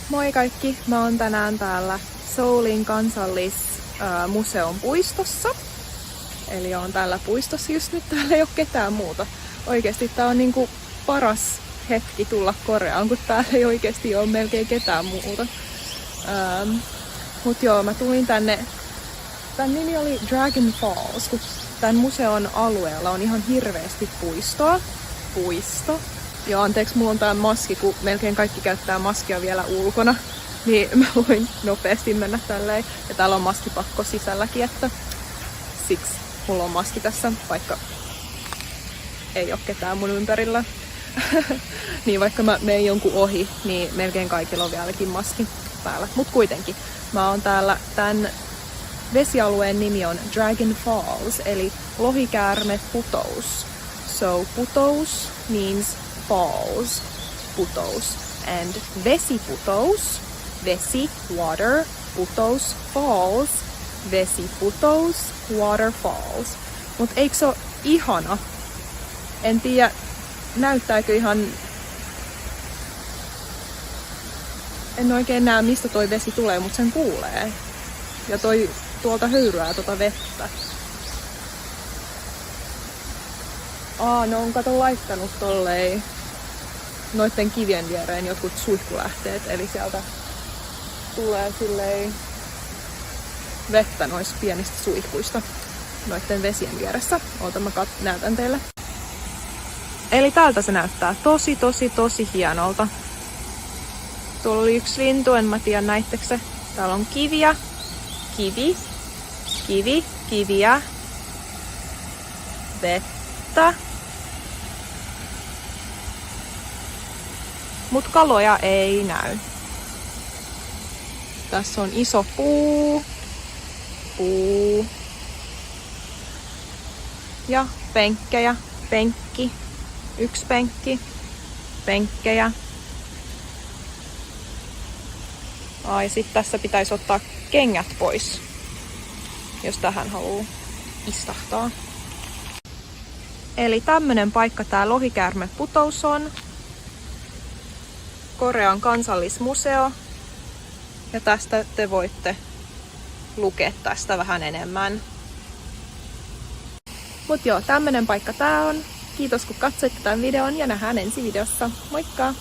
Moi kaikki! Mä oon tänään täällä Seoulin kansallismuseon puistossa. Eli oon täällä puistossa just nyt, täällä ei oo ketään muuta. Oikeesti tää on niinku paras hetki tulla Koreaan, kun täällä ei oikeesti oo melkein ketään muuta. Mut joo, mä tulin tänne. Tän nimi oli Dragon Falls, kun tän museon alueella on ihan hirveästi puisto. Joo, anteeksi, mulla on tää maski, kun melkein kaikki käyttää maskia vielä ulkona. Niin mä voin nopeasti mennä tälleen. Ja täällä on maskipakko sisälläkin, että siksi mulla on maski tässä, vaikka ei oo ketään mun ympärillä. Niin vaikka mä menen jonkun ohi, niin melkein kaikilla on vieläkin maski päällä. Mut kuitenkin, mä oon täällä, tän vesialueen nimi on Dragon Falls, eli lohikäärme putous. So putous means falls, putous. And vesiputous, vesi, water, putous, falls, vesiputous, waterfalls. Mut eikö se oo ihana? En tiedä, näyttääkö ihan... En oikein näe, mistä toi vesi tulee, mutta sen kuulee. Ja tuolta höyryää tuota vettä. Ne on kato laittanut tollei noitten kivien viereen jotkut suihkulähteet, eli sieltä tulee silleen vettä noista pienistä suihkuista noitten vesien vieressä. Oota, mä näytän teille. Eli tältä se näyttää tosi hienolta. Tuolla oli yksi lintu, en mä tiedä näittekö se. Täällä on kiviä, kiviä, vettä. Mut kaloja ei näy. Tässä on iso puu. Ja penkkejä, yksi penkki, penkkejä. Sit tässä pitäisi ottaa kengät pois, jos tähän haluaa istahtaa. Eli tämmönen paikka tää lohikäärme putous on. Korean kansallismuseo. Ja tästä te voitte lukea tästä vähän enemmän. Mut joo, tämmönen paikka tää on. Kiitos kun katsoitte tämän videon ja nähdään ensi videossa. Moikka!